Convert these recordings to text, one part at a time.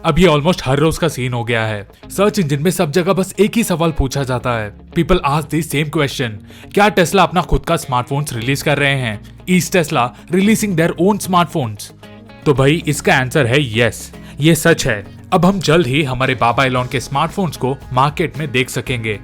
अब ये ऑलमोस्ट हर रोज का सीन हो गया है। सर्च इंजन में सब जगह बस एक ही सवाल पूछा जाता है। People ask the same question, क्या टेस्ला अपना खुद का स्मार्टफोन्स रिलीज कर रहे हैं? Is Tesla releasing their own smartphones? तो भाई इसका आंसर है यस, ये सच है। अब हम जल्द ही हमारे बाबा एलॉन के स्मार्टफोन्स को मार्केट में देख सकेंगे।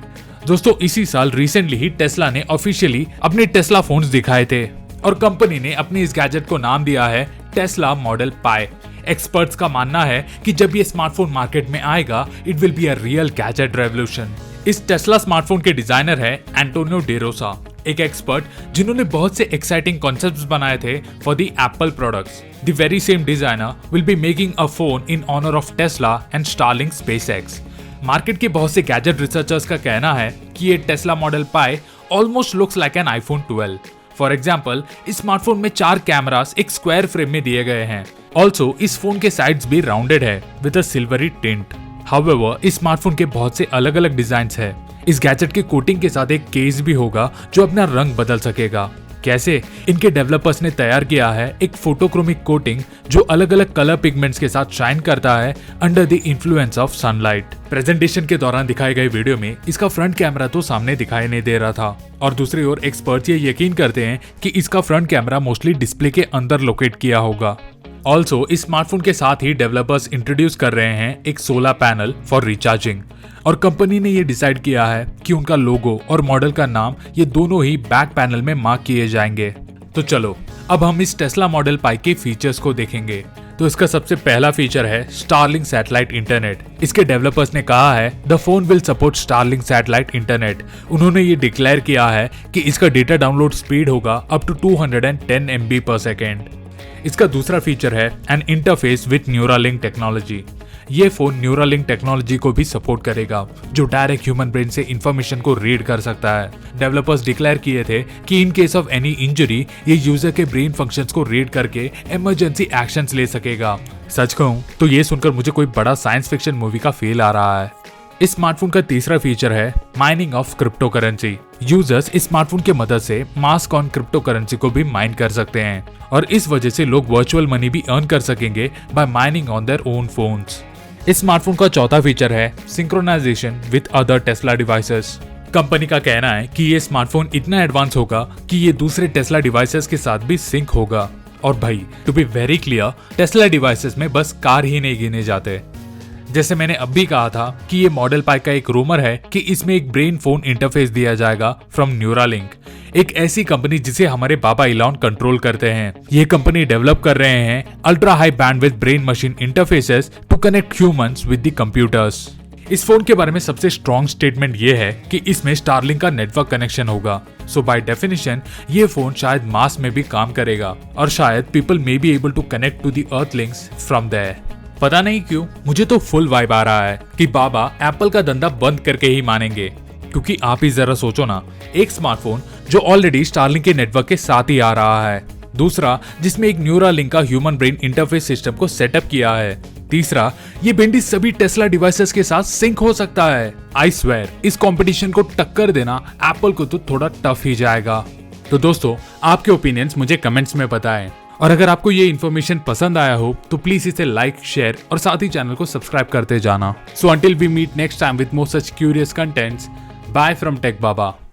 दोस्तों इसी साल रिसेंटली ही टेस्ला ने ऑफिशियली अपने टेस्ला फोन्स दिखाए थे और कंपनी ने अपने इस गैजेट को नाम दिया है टेस्ला मॉडल पाई। एक्सपर्ट्स का मानना है कि जब ये स्मार्टफोन मार्केट में आएगा it will be a real gadget revolution. इस टेस्ला स्मार्टफोन के डिजाइनर है एंटोनियो डेरोसा, एक एक्सपर्ट जिन्होंने बहुत से एक्साइटिंग कॉन्सेप्ट्स बनाए थे for the Apple products. The very same designer will be making a phone in honour of Tesla and Starlink SpaceX. Market के बहुत से गैजेट रिसर्चर्स का कहना है कि ये Tesla model pi almost looks like an iPhone 12। For example इस smartphone में 4 कैमरास एक स्क्वायर फ्रेम में दिए गए हैं। ऑल्सो इस फोन के साइड्स भी राउंडेड है with a silvery tint. However इस स्मार्टफोन के बहुत से अलग अलग डिजाइन्स है। इस गैजेट के कोटिंग के साथ एक केस भी होगा जो अपना रंग बदल सकेगा। कैसे? इनके डेवलपर्स ने तैयार किया है एक फोटोक्रोमिक कोटिंग जो अलग अलग कलर पिगमेंट्स के साथ शाइन करता है under the influence of sunlight. Presentation के दौरान दिखाए गए वीडियो में इसका फ्रंट कैमरा तो सामने दिखाई नहीं दे रहा था और दूसरी ओर एक्सपर्ट्स ये यकीन करते हैं कि इसका फ्रंट कैमरा मोस्टली डिस्प्ले के अंदर लोकेट किया होगा। ऑल्सो इस स्मार्टफोन के साथ ही डेवलपर्स इंट्रोड्यूस कर रहे हैं एक सोलर पैनल फॉर रिचार्जिंग और कंपनी ने ये डिसाइड किया है कि उनका लोगो और मॉडल का नाम ये दोनों ही बैक पैनल में मार्क किए जाएंगे। तो चलो अब हम इस टेस्ला मॉडल पाई के फीचर्स को देखेंगे। तो इसका सबसे पहला फीचर है स्टारलिंक सैटेलाइट इंटरनेट। इसके डेवलपर्स ने कहा है the phone will support Starlink satellite internet. उन्होंने ये डिक्लेयर किया है कि इसका डेटा डाउनलोड स्पीड होगा अप टू 210 MB पर सेकेंड। इसका दूसरा फीचर है N interface with Neuralink technology. ये फोन न्यूरालिंक टेक्नोलॉजी को भी सपोर्ट करेगा जो डायरेक्ट ह्यूमन ब्रेन से इंफॉर्मेशन को रीड कर सकता है। डेवलपर्स डिक्लेयर किए थे कि in case of any injury ये यूजर के ब्रेन फंक्शंस को रीड करके इमरजेंसी एक्शंस ले सकेगा। सच कहूं तो ये सुनकर मुझे कोई बड़ा साइंस फिक्शन मूवी का फील आ रहा है। इस स्मार्टफोन का तीसरा फीचर है mining of crypto currency. Users इस स्मार्टफोन की मदद से मास्क ऑन क्रिप्टो करेंसी को भी माइन कर सकते हैं और इस वजह से लोग वर्चुअल मनी भी अर्न कर सकेंगे by mining on their own phones. इस स्मार्टफोन का चौथा फीचर है synchronisation with other Tesla devices. Company का कहना है कि ये स्मार्टफोन इतना एडवांस होगा कि ये दूसरे टेस्ला डिवाइसेस के साथ भी सिंक होगा। और भाई to be very clear, Tesla devices में बस कार ही नहीं गिने जाते। जैसे मैंने अब भी कहा था कि ये मॉडल पाई का एक रूमर है कि इसमें एक ब्रेन फोन इंटरफेस दिया जाएगा फ्रॉम न्यूरालिंक, एक ऐसी कंपनी जिसे हमारे बाबा इलॉन कंट्रोल करते हैं। ये कंपनी डेवलप कर रहे हैं ultra high bandwidth brain machine interfaces to connect humans with the computers. इस फोन के बारे में सबसे स्ट्रॉन्ग स्टेटमेंट ये है कि इसमें स्टारलिंक का नेटवर्क कनेक्शन होगा। सो बाय डेफिनेशन ये फोन शायद मास में भी काम करेगा और शायद people may be able to connect to the earth links from there. पता नहीं क्यों मुझे तो फुल वाइब आ रहा है कि बाबा एप्पल का धंधा बंद करके ही मानेंगे। क्योंकि आप ही जरा सोचो ना, एक स्मार्टफोन जो ऑलरेडी स्टारलिंक के नेटवर्क के साथ ही आ रहा है, दूसरा जिसमें एक न्यूरालिंक का ह्यूमन ब्रेन इंटरफेस सिस्टम को सेटअप किया है, तीसरा ये बेंडी सभी टेस्ला डिवाइसेस के साथ सिंक हो सकता है। आई स्वेयर इस कंपटीशन को टक्कर देना एप्पल को तो थोड़ा टफ ही जाएगा। तो दोस्तों आपके ओपिनियंस मुझे कमेंट्स में बताएं और अगर आपको ये इन्फॉर्मेशन पसंद आया हो तो प्लीज इसे लाइक, शेयर और साथ ही चैनल को सब्सक्राइब करते जाना। So until we meet next time with more such curious contents, bye from tech Baba.